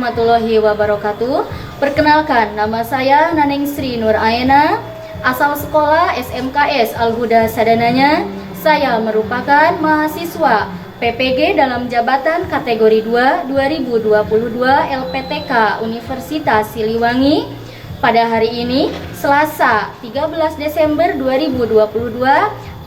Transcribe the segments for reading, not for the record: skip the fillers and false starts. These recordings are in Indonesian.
warahmatullahi wabarakatuh. Perkenalkan, nama saya Naneng Sri Nur Ayana, asal sekolah SMKS Al-Huda Sadananya. Saya merupakan mahasiswa PPG dalam jabatan kategori 2 2022 LPTK Universitas Siliwangi. Pada hari ini, Selasa 13 Desember 2022,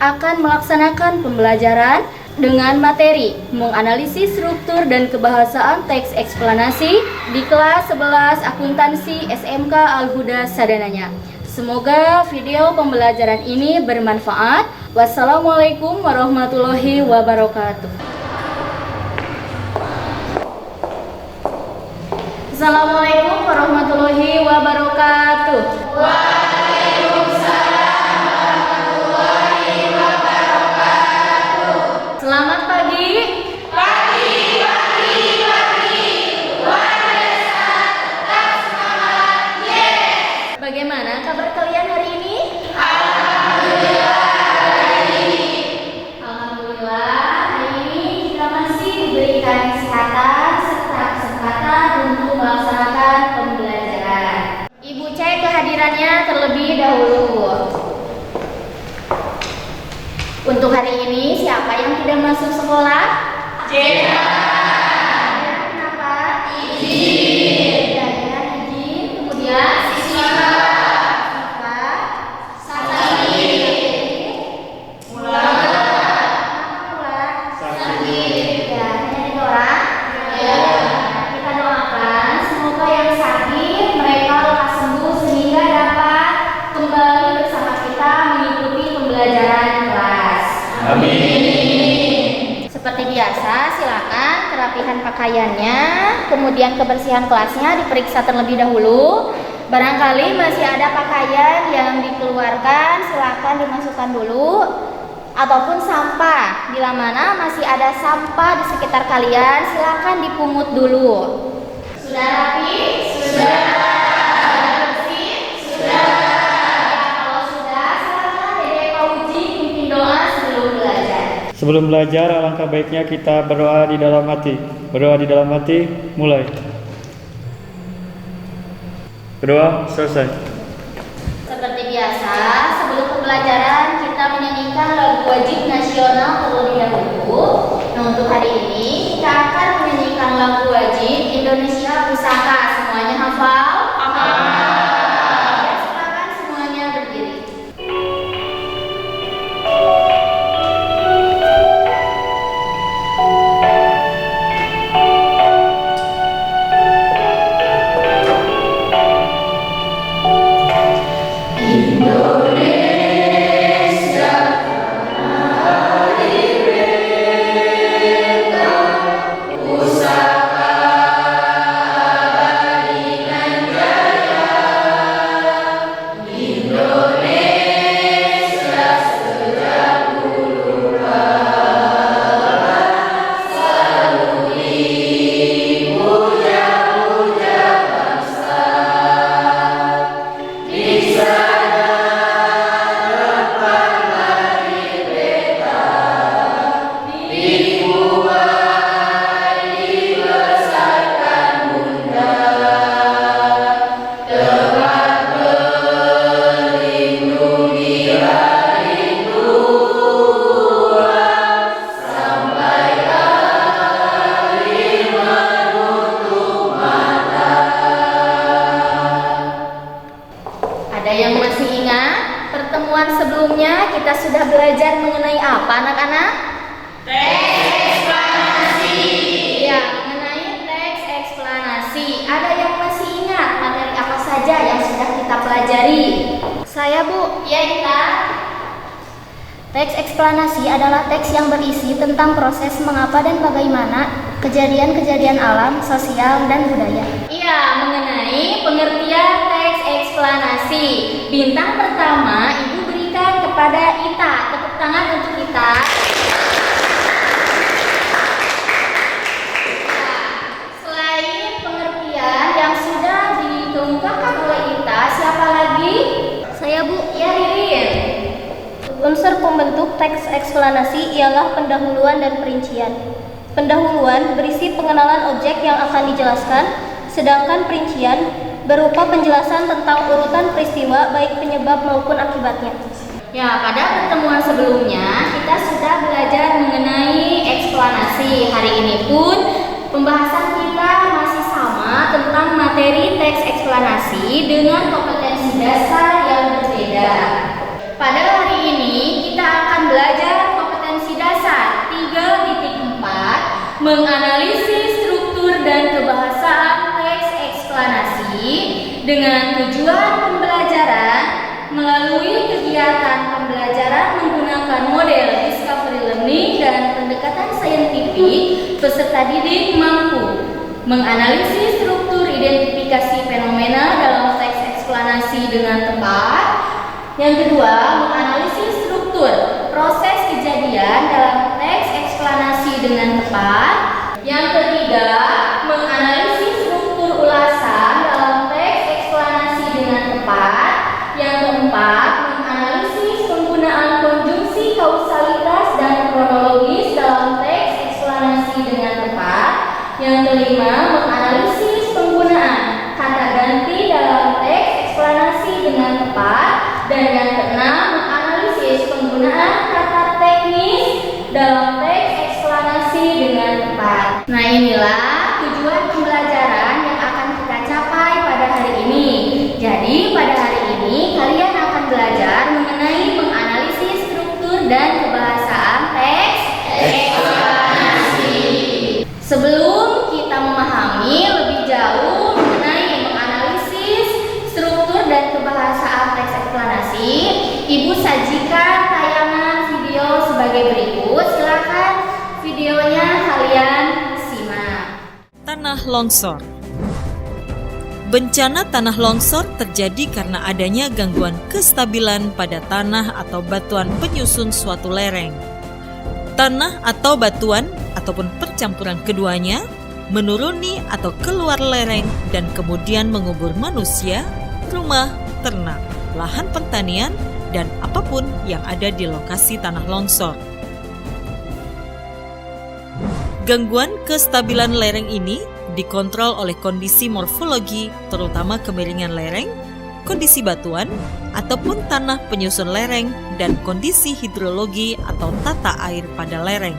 akan melaksanakan pembelajaran dengan materi menganalisis struktur dan kebahasaan teks eksplanasi di kelas 11 akuntansi SMK Al-Huda Sadananya. Semoga video pembelajaran ini bermanfaat. Wassalamualaikum warahmatullahi wabarakatuh. Assalamualaikum warahmatullahi wabarakatuh. Selamat pagi. Bagaimana kabar kalian hari ini? Alhamdulillah, hari ini kita masih diberikan kesehatan serta kesempatan untuk melaksanakan pembelajaran. Ibu cek kehadirannya terlebih dahulu. Untuk hari ini, siapa yang tidak masuk sekolah? Jena. Kenapa? Izin. Izin. Kemudian siswa. Seperti biasa, silakan kerapihan pakaiannya, kemudian kebersihan kelasnya diperiksa terlebih dahulu. Barangkali masih ada pakaian yang dikeluarkan, silakan dimasukkan dulu. Ataupun sampah, bila mana masih ada sampah di sekitar kalian, silakan dipungut dulu. Sudah rapi? Sudah. Bersih? Sudah. Sebelum belajar, alangkah baiknya kita berdoa di dalam hati. Berdoa di dalam hati, mulai. Berdoa, selesai. Seperti biasa, sebelum pembelajaran kita menyanyikan lagu wajib nasional terlebih dahulu. Nah, untuk hari ini kita akan menyanyikan lagu wajib Indonesia Pusaka. Semuanya hafal? Hafal. Silakan semuanya berdiri. Pertemuan sebelumnya kita sudah belajar mengenai apa, anak-anak? Teks eksplanasi. Ya, mengenai teks eksplanasi. Ada yang masih ingat materi apa saja yang sudah kita pelajari? Saya, Bu. Ya, kita. Teks eksplanasi adalah teks yang berisi tentang proses mengapa dan bagaimana kejadian-kejadian alam, sosial, dan budaya. Iya, mengenai pengertian teks eksplanasi. Bintang pertama Ibu berikan kepada Ita. Tepuk tangan untuk Ita. Nah, selain pengertian yang sudah dikemukakan oleh Ita, siapa lagi? Saya, Bu. Ya, Ririn. Unsur pembentuk teks eksplanasi ialah pendahuluan dan perincian. Pendahuluan berisi pengenalan objek yang akan dijelaskan, sedangkan perincian berupa penjelasan tentang urutan peristiwa baik penyebab maupun akibatnya. Ya, pada pertemuan sebelumnya kita sudah belajar mengenai eksplanasi. Hari ini pun pembahasan kita masih sama tentang materi teks eksplanasi dengan kompetensi dasar yang berbeda. Pada hari ini kita akan belajar kompetensi dasar 3.4, menganalisis struktur dan kebahasaan teks eksplanasi dengan tujuan pembelajaran melalui kegiatan pembelajaran menggunakan model discovery learning dan pendekatan saintifik, peserta didik mampu menganalisis struktur identifikasi fenomena dalam teks eksplanasi dengan tepat. Yang kedua, menganalisis struktur proses kejadian dalam teks eksplanasi dengan tepat. Yang ketiga, menganalisis struktur ulasan dalam teks eksplanasi dengan tepat. Yang keempat, menganalisis penggunaan konjungsi kausalitas dan kronologis dalam teks eksplanasi dengan tepat. Yang kelima, menganalisis penggunaan kata ganti dalam teks eksplanasi dengan tepat. Dan yang keenam, menganalisis penggunaan kata teknis dalam teks eksplanasi dengan tepat. Nah, inilah tujuan pembelajaran yang akan kita capai pada hari ini. Jadi, pada hari ini kalian akan belajar mengenai menganalisis struktur dan kebahasaan teks eksplanasi. Sebelum kita memahami lebih jauh mengenai menganalisis struktur dan kebahasaan teks eksplanasi, Ibu sajikan tayangan video sebagai berikut. Silakan videonya kalian simak. Tanah longsor. Bencana tanah longsor terjadi karena adanya gangguan kestabilan pada tanah atau batuan penyusun suatu lereng. Tanah atau batuan ataupun percampuran keduanya menuruni atau keluar lereng dan kemudian mengubur manusia, rumah, ternak, lahan pertanian, dan apapun yang ada di lokasi tanah longsor. Gangguan kestabilan lereng ini dikontrol oleh kondisi morfologi, terutama kemiringan lereng, kondisi batuan, ataupun tanah penyusun lereng, dan kondisi hidrologi atau tata air pada lereng.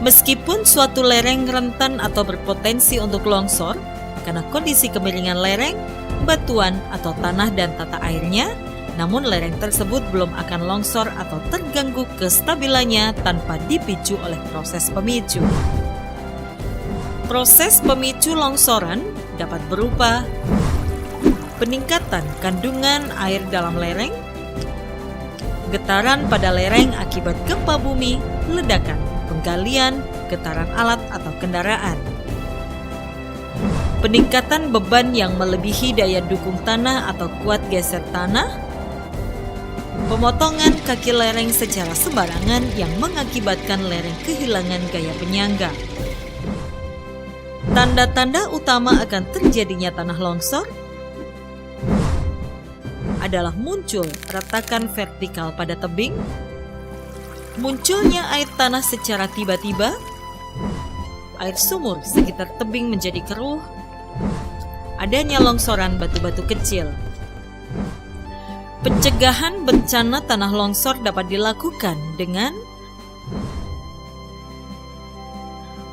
Meskipun suatu lereng rentan atau berpotensi untuk longsor, karena kondisi kemiringan lereng, batuan atau tanah dan tata airnya, namun lereng tersebut belum akan longsor atau terganggu kestabilannya tanpa dipicu oleh proses pemicu. Proses pemicu longsoran dapat berupa peningkatan kandungan air dalam lereng, getaran pada lereng akibat gempa bumi, ledakan, penggalian, getaran alat atau kendaraan, peningkatan beban yang melebihi daya dukung tanah atau kuat geser tanah, pemotongan kaki lereng secara sembarangan yang mengakibatkan lereng kehilangan gaya penyangga. Tanda-tanda utama akan terjadinya tanah longsor adalah muncul retakan vertikal pada tebing, munculnya air tanah secara tiba-tiba, air sumur sekitar tebing menjadi keruh, adanya longsoran batu-batu kecil. Pencegahan bencana tanah longsor dapat dilakukan dengan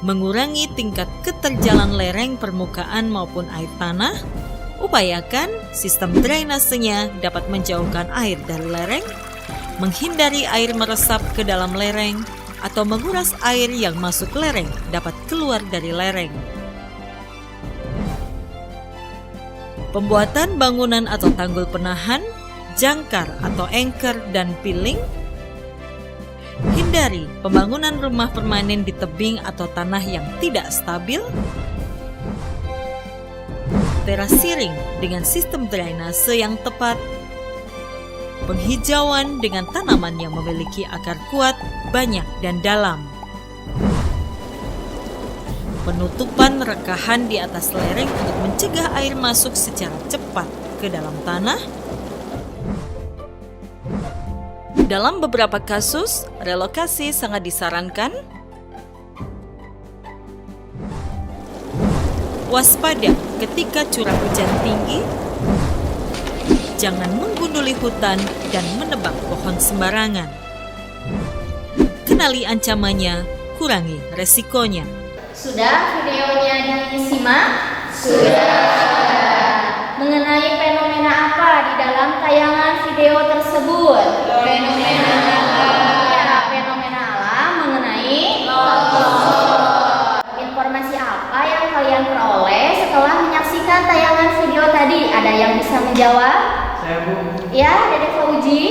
mengurangi tingkat keterjalan lereng permukaan maupun air tanah. Upayakan sistem drainasenya dapat menjauhkan air dari lereng, menghindari air meresap ke dalam lereng, atau menguras air yang masuk lereng dapat keluar dari lereng. Pembuatan bangunan atau tanggul penahan, jangkar atau anchor dan piling. Hindari pembangunan rumah permanen di tebing atau tanah yang tidak stabil. Terasiring dengan sistem drainase yang tepat. Penghijauan dengan tanaman yang memiliki akar kuat, banyak, dan dalam. Penutupan rekahan di atas lereng untuk mencegah air masuk secara cepat ke dalam tanah. Dalam beberapa kasus, relokasi sangat disarankan. Waspada ketika curah hujan tinggi. Jangan menggunduli hutan dan menebang pohon sembarangan. Kenali ancamannya, kurangi resikonya. Sudah videonya disimak? Sudah. Mengenai fenomena apa di dalam tayangan video tersebut? Fenomena alam. Ya, fenomena alam mengenai longsor. Informasi apa yang kalian peroleh setelah menyaksikan tayangan video tadi? Ada yang bisa menjawab? Saya, Bu. Ya, Dede Fauji.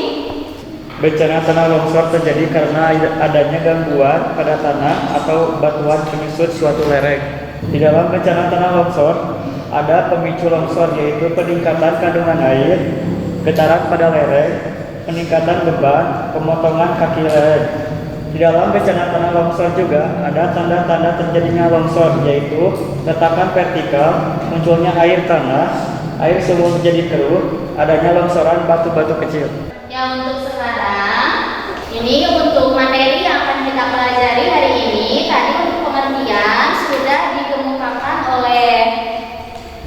Bencana tanah longsor terjadi karena adanya gangguan pada tanah atau batuan penyusut suatu lereng. Di dalam bencana tanah longsor, ada pemicu longsor yaitu peningkatan kandungan air, getaran pada lereng, peningkatan beban, pemotongan kaki lereng. Di dalam bencana tanah longsor juga ada tanda-tanda terjadinya longsor yaitu retakan vertikal, munculnya air tanah, air sumur menjadi keruh, adanya longsoran batu-batu kecil. Ya, untuk sekarang ini untuk materi yang akan kita pelajari hari ini, tadi untuk pengertian sudah dikemukakan oleh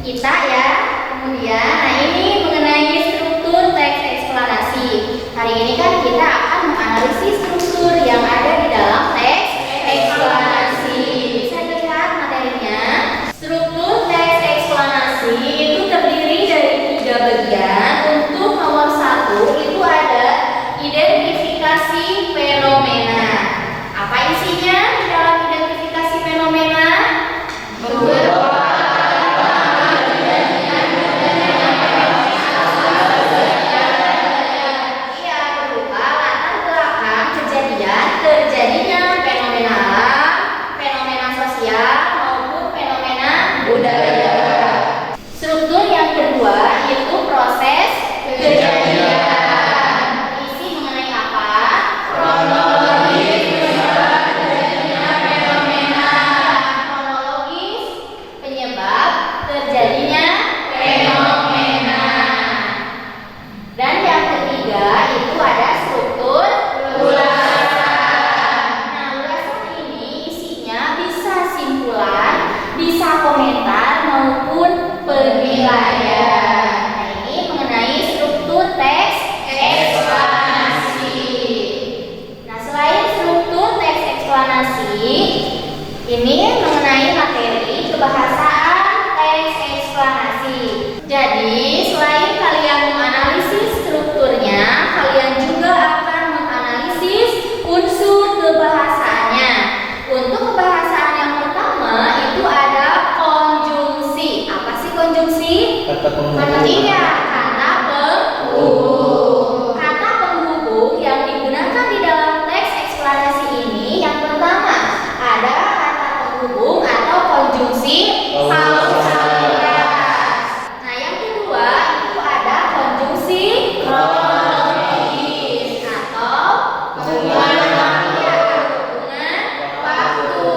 kita ya. Kemudian, nah ini mengenai struktur teks eksplanasi. Hari ini kan kita akan menganalisis struktur yang ada di dalam teks eksplanasi. Bisa dilihat materinya. Struktur teks eksplanasi itu terdiri dari 3 bagian. Untuk nomor 1 itu ada identifikasi fenomena. Apa isinya di dalam identifikasi fenomena? Terjadinya fenomena alam, fenomena sosial maupun fenomena budaya. Struktur yang kedua itu proses kejadian. Isi mengenai apa? Kronologis penyebab terjadinya fenomena. Kronologis penyebab terjadinya fenomena. Dan yang ketiga itu ada struktur komentar maupun penilaian. Nah, ini mengenai struktur teks eksplanasi. Nah, selain struktur teks eksplanasi, ini mengenai materi kebahasaan teks eksplanasi. Jadi, selain kalian menganalisis strukturnya, kalian juga akan menganalisis unsur kebahasaannya. Untuk kebahasaan yang pertama itu ada konjungsi. Apa sih konjungsi? Kata penghubung. Iya, kata penghubung. Kata penghubung yang digunakan di dalam teks eksplanasi ini yang pertama ada kata penghubung atau konjungsi kausalitas. Nah, yang kedua itu ada konjungsi kronologis atau hubungan waktu.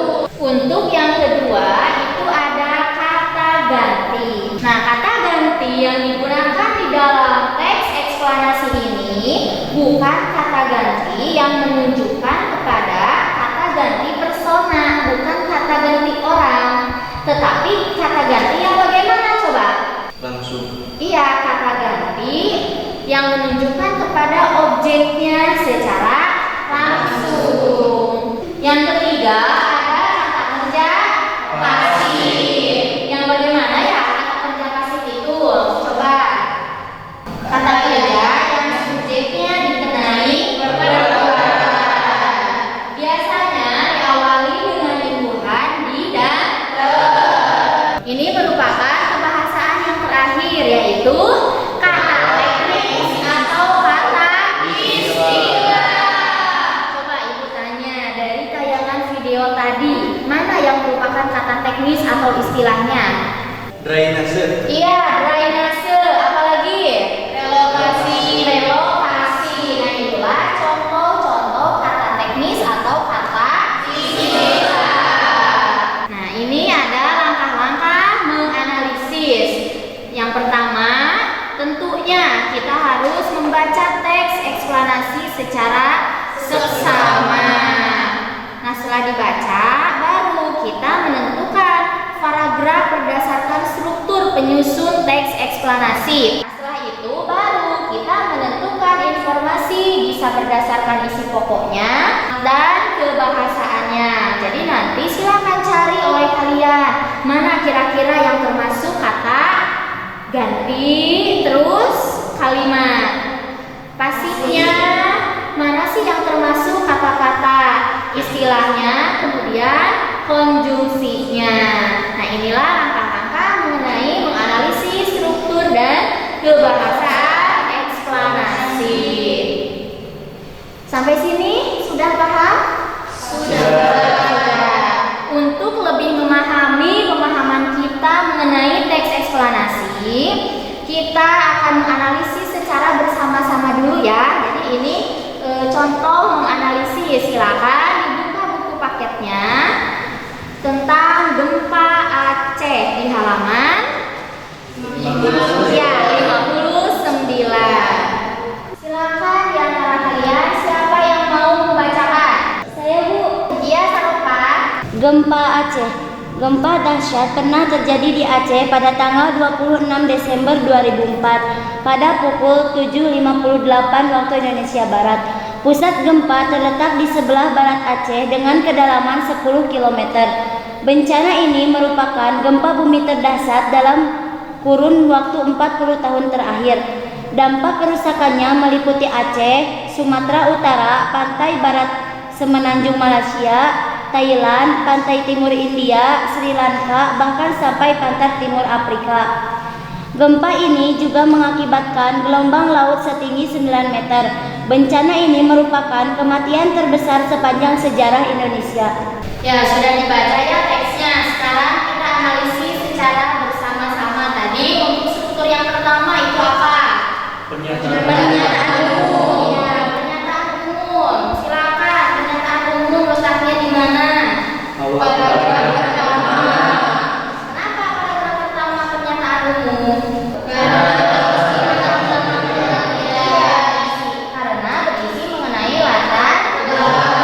Untuk yang kedua itu ada kata ganti. Nah, kata ganti yang digunakan di dalam teks eksplanasi ini bukan kata ganti yang menunjukkan kepada kata ganti persona, bukan kata ganti orang, tetapi kata ganti yang bagaimana coba? Langsung. Iya, kata ganti yang menunjukkan kepada objeknya secara langsung. Yang ketiga ada kata kerja pasif. Yang bagaimana ya kata kerja pasif itu? Coba. Kata kerja yang subjeknya dikenai perbuatan. Biasanya diawali dengan imbuhan di dan ke. Ini merupakan kebahasaan yang terakhir yaitu kata teknis atau kata istilah. Coba Ibu tanya dari tayangan video tadi, mana yang merupakan kata teknis atau istilahnya? Drainase. Iya, drainase. Apalagi? Relokasi. Nah, itulah contoh-contoh kata teknis atau kata istilah. Nah, ini ada langkah-langkah menganalisis. Yang pertama, tentunya kita harus membaca teks eksplanasi secara seksama. Nah, setelah dibaca, baru kita menentukan paragraf berdasarkan struktur penyusun teks eksplanasi. Setelah itu baru kita menentukan informasi bisa berdasarkan isi pokoknya dan kebahasaannya. Jadi nanti silakan cari oleh kalian mana kira-kira yang termasuk kata ganti terus kalimat. Pasifnya mana sih yang termasuk kata-kata istilahnya, kemudian konjungsinya. Nah, inilah langkah-langkah mengenai menganalisis struktur dan kebahasaan eksplanasi. Sampai sini sudah paham? Sudah. Untuk lebih memahami pemahaman kita mengenai teks eksplanasi, kita akan menganalisis secara bersama-sama dulu ya. Jadi ini contoh menganalisis. Silakan dibuka buku paketnya tentang gempa Aceh di halaman 59. Silakan di antara kalian siapa yang mau membacakan? Saya, Bu. Iya, Saropa. Gempa Aceh. Gempa dahsyat pernah terjadi di Aceh pada tanggal 26 Desember 2004 pada pukul 7.58 waktu Indonesia Barat. Pusat gempa terletak di sebelah barat Aceh dengan kedalaman 10 km. Bencana ini merupakan gempa bumi terdahsyat dalam kurun waktu 40 tahun terakhir. Dampak kerusakannya meliputi Aceh, Sumatera Utara, pantai barat Semenanjung Malaysia, Thailand, pantai timur India, Sri Lanka, bahkan sampai pantai timur Afrika. Gempa ini juga mengakibatkan gelombang laut setinggi 9 meter. Bencana ini merupakan kematian terbesar sepanjang sejarah Indonesia. Ya, sudah dibaca ya teksnya. Sekarang kita analisis secara bersama-sama tadi. Untuk struktur yang pertama itu apa? Pernyataan umum. Ya, pernyataan umum. Silakan, pernyataan umum letaknya di mana? Paragraf pertama. Kenapa paragraf pertama pernyataan umum? Karena berisi mengenai latar belakang.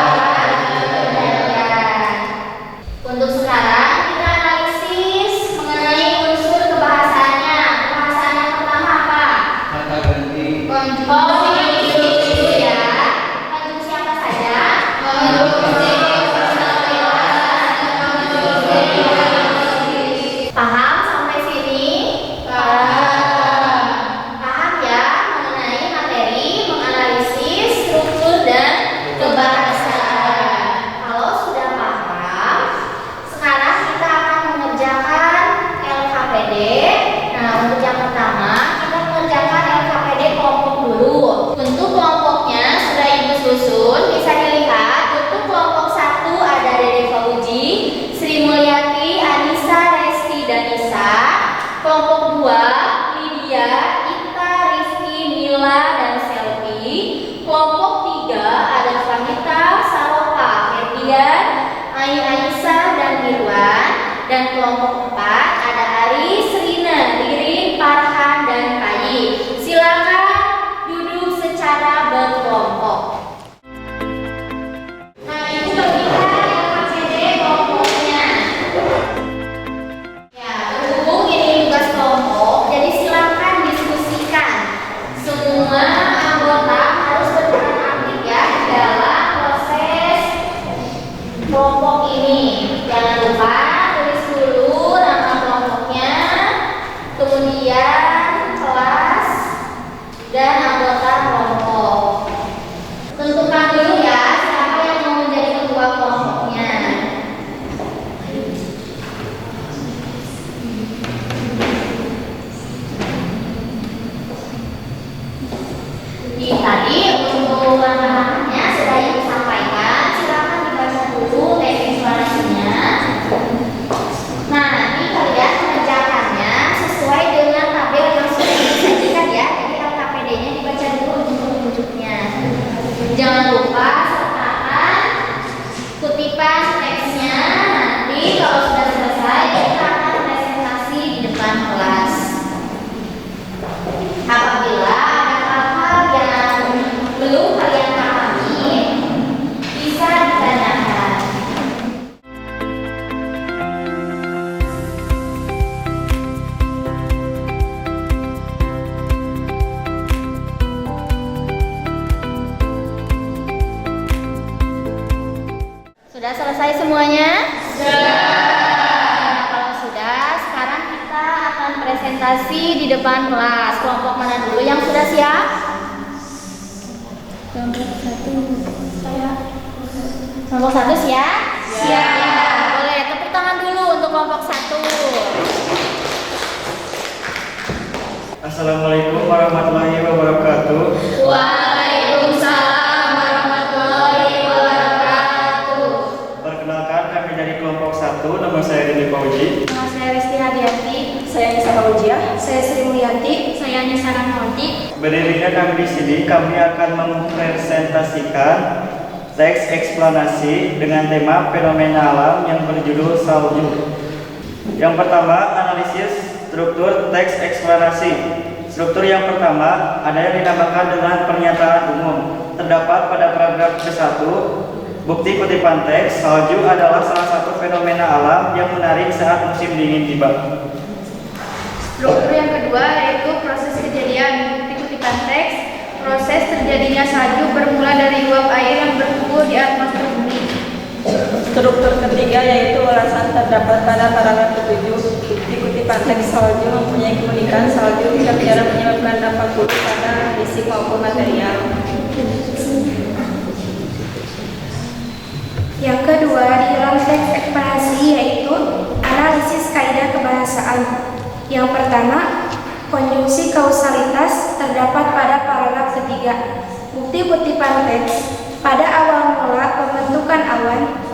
Untuk sekarang kita analisis mengenai unsur kebahasaannya. Kebahasaan yang pertama apa? Konjungsi ya. Konjungsi apa saja? Paham sampai sini? Paham ya mengenai materi menganalisis struktur dan kebahasaan. Kalau sudah paham, sekarang kita akan mengerjakan LKPD. Nah, untuk yang pertama kita mengerjakan LKPD kelompok dulu. Untuk kelompoknya sudah Ibu susun, bisa dilihat. Untuk kelompok 1 ada Dede Fauji, Sri Mulyati, Anissa, Resti, dan Nisa. Kelompok 2 Lydia, Ita, Rizky, Mila, dan Selvi. Kelompok 3 ada Vanita, Saropa, Ferdian, Aisyah, dan Irwan. Dan kelompok 4 ada Aris, Rina, Ririn, Farhan, dan Kayi. Silakan duduk secara berkelompok. Nah, itu bagian LKPD kelompoknya. Ya, berhubung ini tugas kelompok, jadi silakan diskusikan. Semua anggota harus berperan aktif ya dalam proses kelompok ini. Jangan lupa tulis dulu nama kelompoknya, kemudian kelas dan anggota kelompok. Tentukan dulu ya siapa yang mau menjadi ketua kelompoknya. Tadi untuk langkah-langkahnya sudah Ibu sampaikan. Silakan dibaca dulu teks eksplanasinya. Nah, nanti kalian mengerjakannya sesuai dengan tabel yang sudah disajikan ya. Jadi LKPD-nya dibaca dulu untuk rujukannya. Jangan lupa sertakan kutipan teksnya. Nanti kalau sudah selesai kita akan presentasi di depan kelas. Apabila ada hal-hal yang belum kalian pahami, bisa ditanyakan. Sudah selesai semuanya? Nah, kalau sudah, sekarang kita akan presentasi di depan kelas. Kelompok mana dulu yang sudah siap? Kelompok 1 saya. Kelompok 1 siap? Siap. Boleh tepuk tangan dulu untuk kelompok 1. Assalamualaikum warahmatullahi wabarakatuh. Waalaikumsalam warahmatullahi wabarakatuh. Perkenalkan, kami dari kelompok 1. Nama saya Rini Fauji. Nama saya Risti Hadianti. Saya Nisa Fauzia, saya Sri Mulyanti, saya Anissa Rahmawati. Berdirinya kami di sini, kami akan mempresentasikan teks eksplanasi dengan tema fenomena alam yang berjudul salju. Yang pertama, analisis struktur teks eksplanasi. Struktur yang pertama ada yang dinamakan dengan pernyataan umum. Terdapat pada paragraf ke-1, bukti kutipan teks, salju adalah salah satu fenomena alam yang menarik saat musim dingin tiba. Struktur yang kedua yaitu proses kejadian. Bukti kutipan teks, proses terjadinya salju bermula dari uap air yang berkumpul di atmosfer bumi. Struktur ketiga yaitu ulasan terdapat pada paragraf ke-7. Bukti kutipan teks salju mempunyai keunikan salju tidak jarang menyebabkan dampak buruk pada fisik maupun material. Yang kedua di dalam teks eksplanasi yaitu analisis kaidah kebahasaan. Yang pertama, konjungsi kausalitas terdapat pada paragraf ketiga. Bukti kutipan teks, pada awal mula pembentukan awan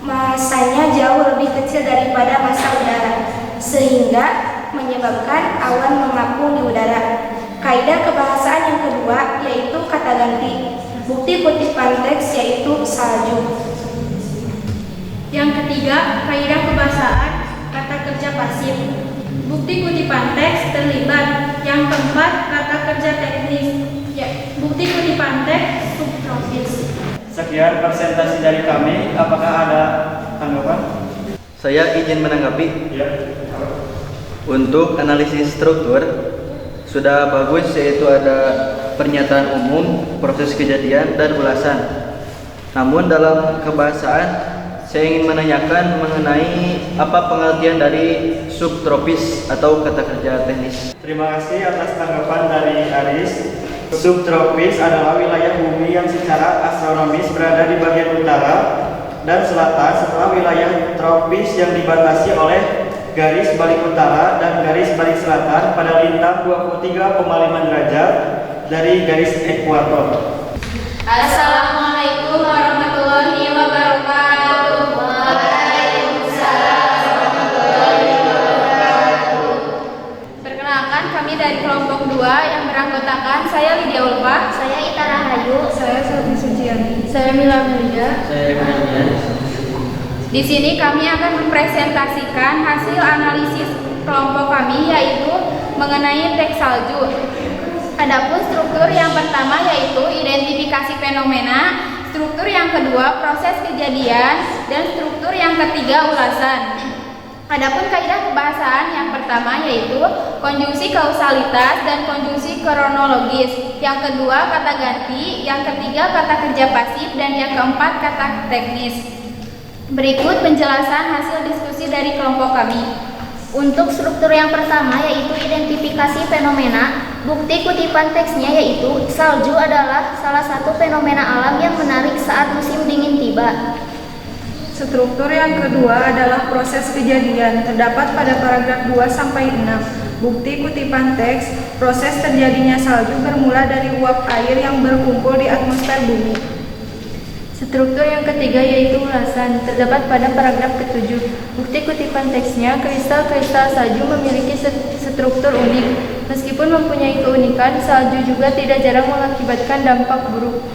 masanya jauh lebih kecil daripada massa udara, sehingga menyebabkan awan mengapung di udara. Kaidah kebahasaan yang kedua yaitu kata ganti. Bukti kutipan teks yaitu salju. Yang ketiga, kaidah kebahasaan kata kerja pasif. Bukti kutipan teks terlibat. Yang keempat, kata kerja teknis. Bukti kutipan teks subtropis. Sekian presentasi dari kami. Apakah ada tanggapan? Saya izin menanggapi. Ya. Untuk analisis struktur sudah bagus, yaitu ada pernyataan umum, proses kejadian, dan ulasan. Namun dalam kebahasaan saya ingin menanyakan mengenai apa pengertian dari subtropis atau kata kerja teknis. Terima kasih atas tanggapan dari Aris. Subtropis adalah wilayah bumi yang secara astronomis berada di bagian utara dan selatan setelah wilayah tropis yang dibatasi oleh garis balik utara dan garis balik selatan pada lintang 23,5 derajat dari garis ekuator. Assalamualaikum warahmatullahi wabarakatuh. Waalaikumsalam warahmatullahi wabarakatuh. Perkenalkan, kami dari kelompok 2 yang beranggotakan saya Lydia Ulfa, Saya Ita Rahayu, Saya Selvi Sujiani. saya Mila Melia. Saya Di sini kami akan mempresentasikan hasil analisis kelompok kami yaitu mengenai teks salju. Adapun struktur yang pertama yaitu identifikasi fenomena, struktur yang kedua proses kejadian, dan struktur yang ketiga ulasan. Adapun kaidah kebahasaan yang pertama yaitu konjungsi kausalitas dan konjungsi kronologis. Yang kedua kata ganti, yang ketiga kata kerja pasif, dan yang keempat kata teknis. Berikut penjelasan hasil diskusi dari kelompok kami. Untuk struktur yang pertama yaitu identifikasi fenomena, bukti kutipan teksnya yaitu salju adalah salah satu fenomena alam yang menarik saat musim dingin tiba. Struktur yang kedua adalah proses kejadian. Terdapat pada paragraf 2-6. Bukti kutipan teks, proses terjadinya salju bermula dari uap air yang berkumpul di atmosfer bumi. Struktur yang ketiga yaitu ulasan. Terdapat pada paragraf ke-7. Bukti kutipan teksnya, kristal-kristal salju memiliki struktur unik. Meskipun mempunyai keunikan, salju juga tidak jarang mengakibatkan dampak buruk.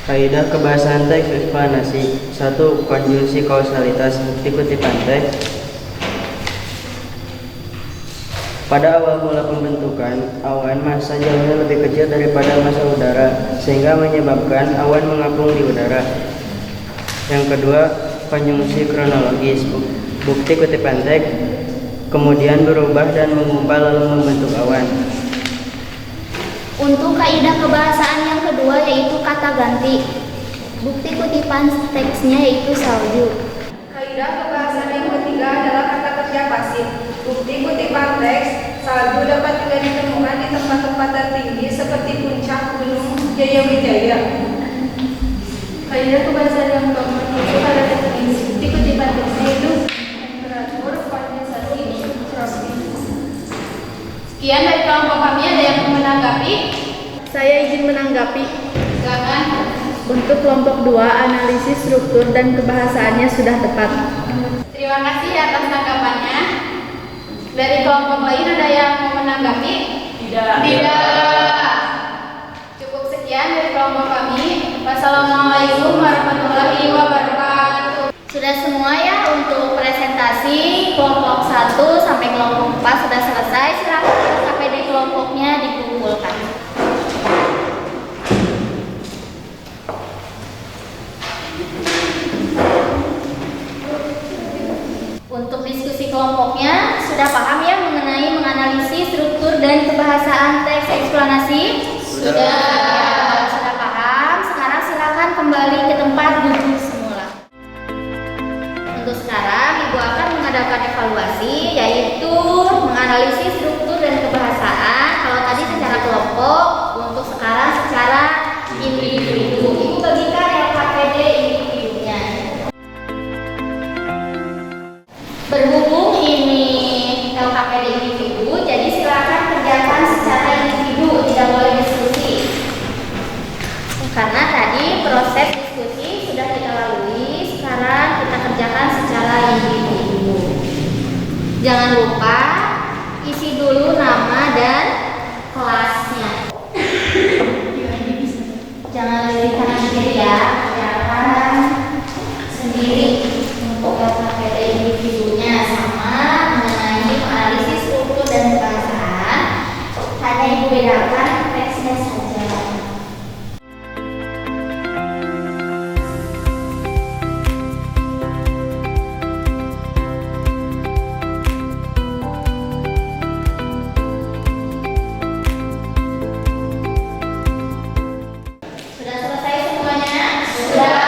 kaidah kebahasaan teks eksplanasi. 1. Konjungsi kausalitas. Bukti kutipan teks. Pada awal mula pembentukan, awan massa jauhnya lebih kecil daripada massa udara, sehingga menyebabkan awan mengapung di udara. Yang kedua, konjungsi kronologis. Bukti kutipan teks kemudian berubah dan mengumpal lalu membentuk awan. Untuk kaidah kebahasaan yang kedua yaitu kata ganti. Bukti kutipan teksnya yaitu salju. Kaidah pembahasan yang ketiga adalah kata kerja pasif. Bukti kutipan teks, salju dapat juga ditemukan di tempat-tempat tertinggi seperti puncak gunung Jayawijaya. Kaidah pembahasan yang keempat yaitu pada definisi. Bukti kutipan teksnya itu temperatur, kondensasi, tropis. Sekian dari kelompok kami, ada yang mau menanggapi? Saya izin menanggapi. Silakan. Untuk kelompok 2, analisis struktur dan kebahasaannya sudah tepat. Terima kasih atas tanggapannya. Dari kelompok lain ada yang mau menanggapi? Tidak. Cukup sekian dari kelompok kami. Wassalamualaikum warahmatullahi wabarakatuh. Sudah semua ya untuk presentasi kelompok 1 sampai kelompok 4 sudah selesai. Silakan sampai di kelompoknya dikumpulkan. Untuk diskusi kelompoknya sudah paham ya mengenai menganalisis struktur dan kebahasaan teks eksplanasi? Sudah paham. Sekarang silakan kembali ke tempat duduk semula. Untuk sekarang Ibu akan mengadakan evaluasi, yaitu menganalisis struktur dan kebahasaan. Kalau tadi secara kelompok, untuk sekarang secara individu. Ibu bagikan LKPD individunya. Berhubung ini LKPD individu, jadi silakan kerjakan secara individu, tidak boleh diskusi. Karena tadi proses diskusi sudah kita lalui, sekarang kita kerjakan secara individu. Jangan lupa isi dulu nama dan kelasnya. Jangan lirik kanan kiri ya, kerjakan sendiri untuk LKPD individunya sama mengenai analisis struktur dan kebahasaan. Hanya Ibu bedakan teksnya saja. Sudah selesai semuanya? Sudah.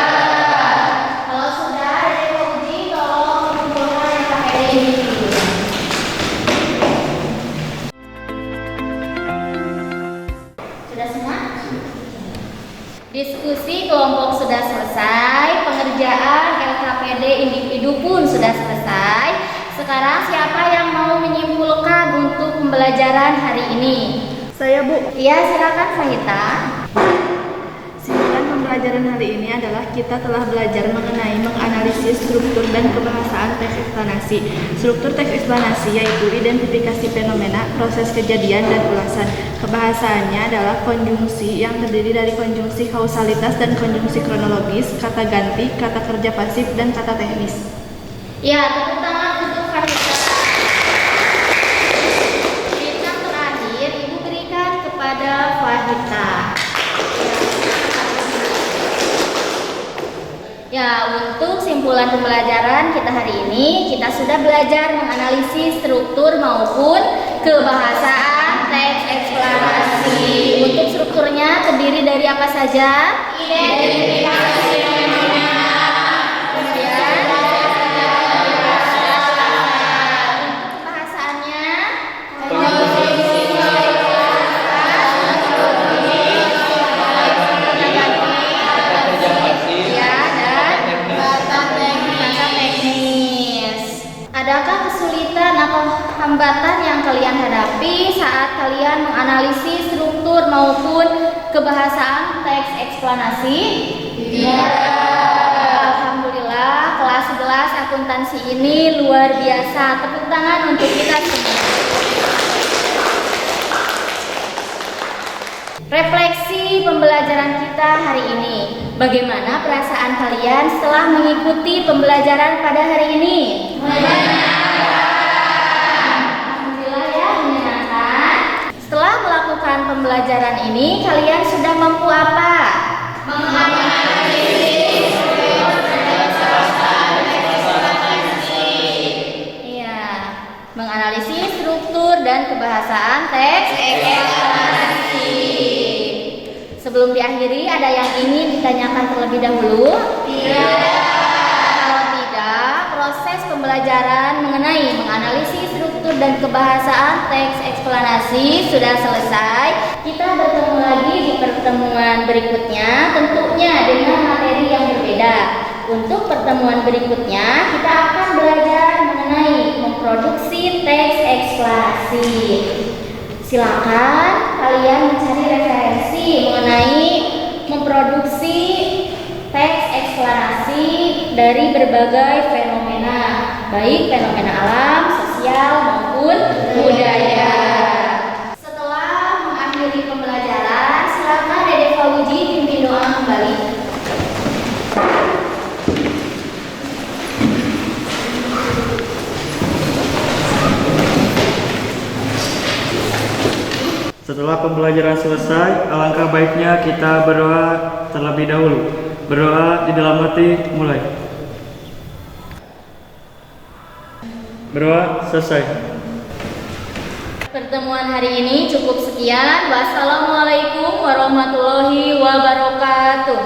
Kalau sudah, ada yang mau uji, tolong kumpulkan LKPD individu. Sudah semua? Diskusi kelompok sudah selesai, pengerjaan LKPD individu pun sudah selesai. Sekarang siapa yang mau menyimpulkan untuk pembelajaran hari ini? Saya, Bu. Iya, silakan Fahita. Simpulan pembelajaran hari ini adalah kita telah belajar mengenai menganalisis struktur dan kebahasaan teks eksplanasi. Struktur teks eksplanasi yaitu identifikasi fenomena, proses kejadian, dan ulasan. Kebahasaannya adalah konjungsi yang terdiri dari konjungsi kausalitas dan konjungsi kronologis, kata ganti, kata kerja pasif, dan kata teknis. Ya, tepuk tangan untuk Fahita. Bintang terakhir Ibu berikan kepada Fahita. Ya, untuk simpulan pembelajaran kita hari ini, kita sudah belajar menganalisis struktur maupun kebahasaan teks eksplanasi. Untuk strukturnya terdiri dari apa saja? Identifikasi fenomena. Kemudian, untuk kebahasaannya, adakah kesulitan atau hambatan yang kalian hadapi saat kalian menganalisis struktur maupun kebahasaan teks eksplanasi? Tidak. Alhamdulillah, kelas 11 akuntansi ini luar biasa. Tepuk tangan untuk kita semua. Refleksi pembelajaran kita hari ini. Bagaimana perasaan kalian setelah mengikuti pembelajaran pada hari ini? Alhamdulillah ya, menyenangkan. Setelah melakukan pembelajaran ini, kalian sudah mampu apa? Iya, menganalisis struktur dan kebahasaan teks eksplanasi. Sebelum diakhiri, ada yang ingin ditanyakan terlebih dahulu? Kalau tidak, proses pembelajaran mengenai menganalisis struktur dan kebahasaan teks eksplanasi sudah selesai. Kita bertemu lagi di pertemuan berikutnya, tentunya dengan materi yang berbeda. Untuk pertemuan berikutnya, kita akan belajar mengenai memproduksi teks eksplanasi. Silakan kalian mencari referensi mengenai memproduksi teks eksplanasi dari berbagai fenomena, baik fenomena alam, sosial maupun budaya. Setelah mengakhiri pembelajaran, silakan Dede Fauji pimpin doa kembali. Setelah pembelajaran selesai, alangkah baiknya kita berdoa terlebih dahulu. Berdoa di dalam hati, mulai. Berdoa selesai. Pertemuan hari ini cukup sekian. Wassalamualaikum warahmatullahi wabarakatuh.